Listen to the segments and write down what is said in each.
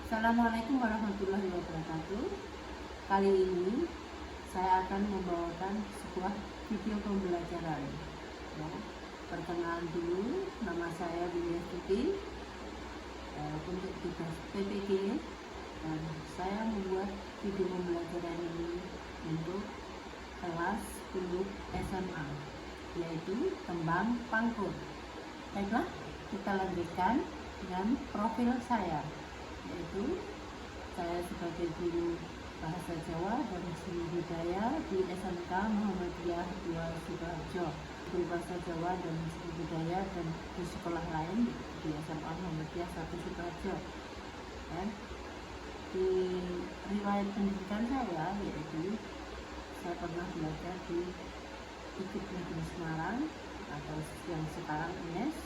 Assalamualaikum warahmatullahi wabarakatuh. Kali ini saya akan membawakan sebuah video pembelajaran. Ya, perkenalan dulu, nama saya Widya Tuti untuk tugas PPG, dan saya membuat video pembelajaran ini untuk kelas 10 SMA, yaitu tembang pangkur. Baiklah, kita lanjutkan dengan profil saya, yaitu saya sebagai guru Bahasa Jawa dan Seni Budaya di SMK Muhammadiyah 2 Sidoarjo, guru Bahasa Jawa dan Seni Budaya dan di sekolah lain di SMA Muhammadiyah 1 Sidoarjo. Dan di riwayat pendidikan saya, yaitu saya pernah belajar di IKIP Negeri Semarang atau yang sekarang UNES,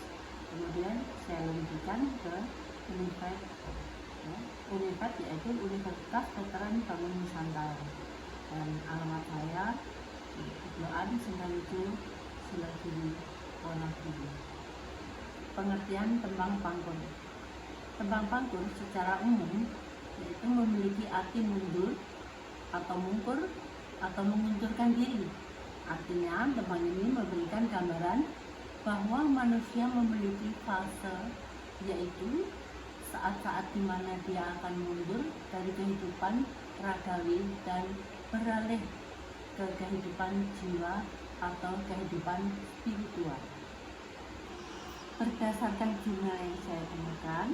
kemudian saya lanjutkan ke Univad, Univad yaitu Universitas Veteran Bangun Nusantara, dan alamat saya di Bloan Sendangjo, Silagiri, Wonogiri. Pengertian tembang pangkur. Tembang pangkur secara umum yaitu memiliki arti mundur atau mungkur atau mengundurkan diri. Artinya, tembang ini memberikan gambaran bahwa manusia memiliki fase, yaitu saat-saat di mana dia akan mundur dari kehidupan ragawi dan beralih ke kehidupan jiwa atau kehidupan spiritual. Berdasarkan jurnal yang saya temukan,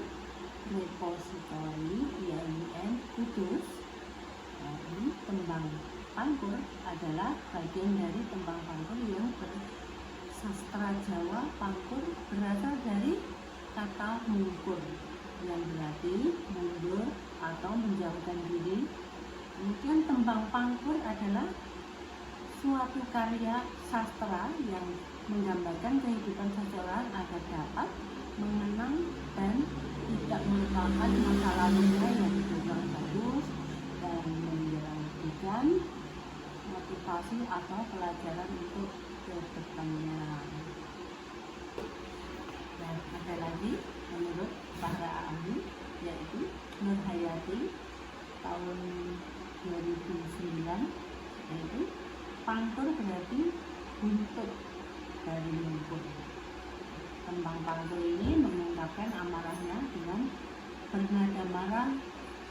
repositori IAIN Kudus, tembang pangkur adalah bagian dari tembang pangkur yang bersastra Jawa. Pangkur berasal dari kata mungkur yang berarti mundur atau menjauhkan diri. Kemudian tembang pangkur adalah suatu karya sastra yang menggambarkan kehidupan seseorang agar dapat mengenang dan tidak melupakan masa lalunya yang kurang bagus dan menjadikan motivasi atau pelajaran untuk ke depannya. Dan ada lagi menurut para ahli, yaitu Nur Hayati tahun 2009, yaitu pangkur berarti buntut dari mungkur. Tembang pangkur ini mengungkapkan amarahnya dengan bernada marah.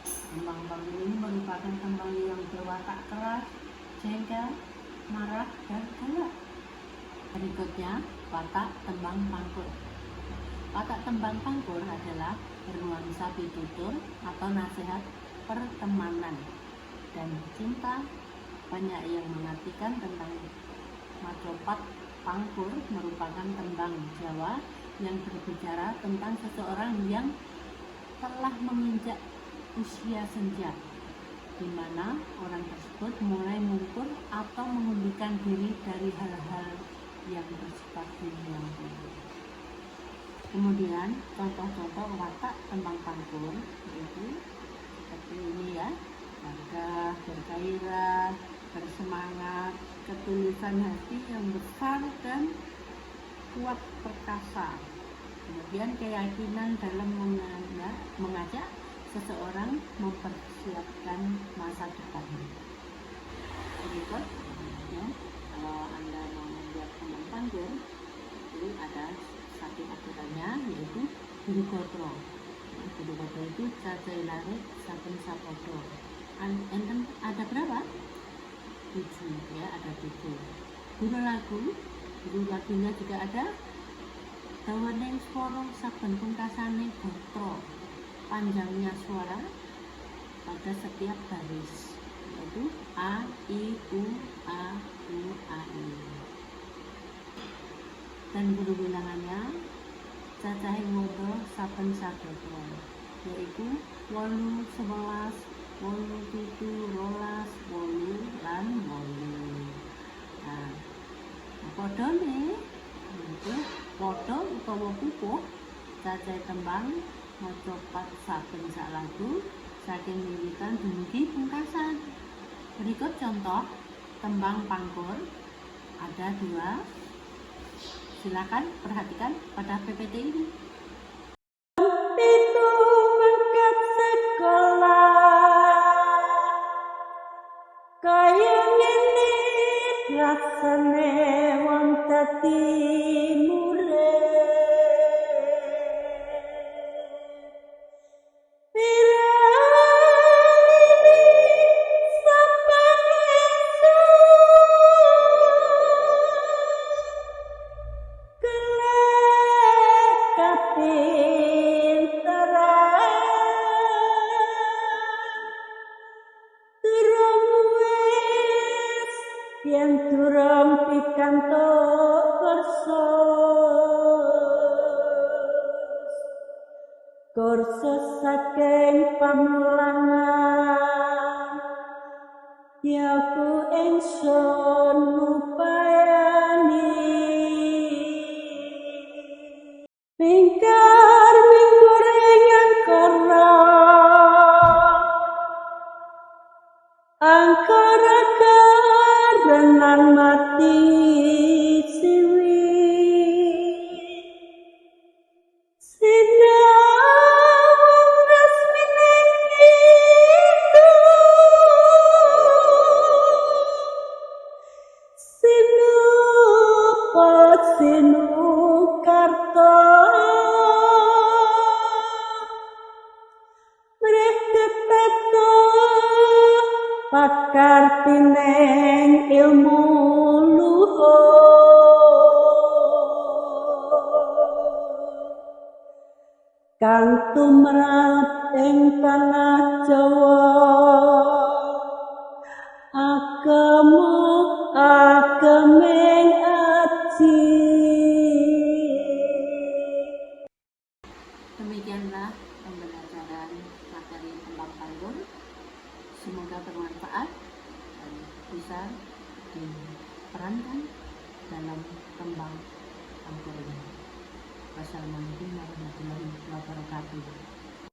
Tembang pangkur ini merupakan tembang yang berwatak keras, jengkel, marah, dan galak. Berikutnya, watak tembang pangkur. Watak tembang pangkur adalah bernuansa pitutur atau nasihat pertemanan dan cinta. Banyak yang mengartikan tentang macopat. Pangkur merupakan tembang Jawa yang berbicara tentang seseorang yang telah menginjak usia senja, di mana orang tersebut mulai mungkur atau mengundurkan diri dari hal-hal yang bersifat duniawi. Kemudian contoh-contoh watak tembang pangkur yaitu seperti ini ya: gagah, bergairah, bersemangat, ketulusan hati yang besar dan kuat perkasa. Kemudian keyakinan dalam mengajak seseorang mempersiapkan masa depan. Berikut ya, kalau Anda mau membuat tembang pangkur, itu ada satu aturannya, yaitu guru gotro. Guru gotro itu cacai larik saben sapodo. Enten ada berapa? 7 ya, ada 7. Guru lagunya juga ada. Dawaning swara saben pungkasane gotro, panjangnya suara pada setiap baris, yaitu A, I, U, A, U, A, I. Dan guru bilangannya cacahing ngodo saben sadatra, yaitu 8, 11, 8, 7, 12, 8, lan 8. Nah, padane itu padha utawa pupuh cacah tembang macopat saben sak lagu saking wiwitan dumugi pungkasan. Berikut contoh tembang pangkur, ada 2. Silakan perhatikan pada PPT ini. Pitu mangkat seko rasane wong dadi yen durung pikantuk kursus saking pamulangan yaku ingsun ngupayani mingkar mingguring angkara karenan mati siwi sinawang resmine kitu sinupot sinukarto pakar tineng ilmu luhur kang tumrap ing tanah Jawa ageming aji. Demikianlah pembelajaran materi tembang pantun. Semoga bermanfaat dan bisa diperankan dalam tembang pantun ini. Wassalamualaikum warahmatullahi wabarakatuh.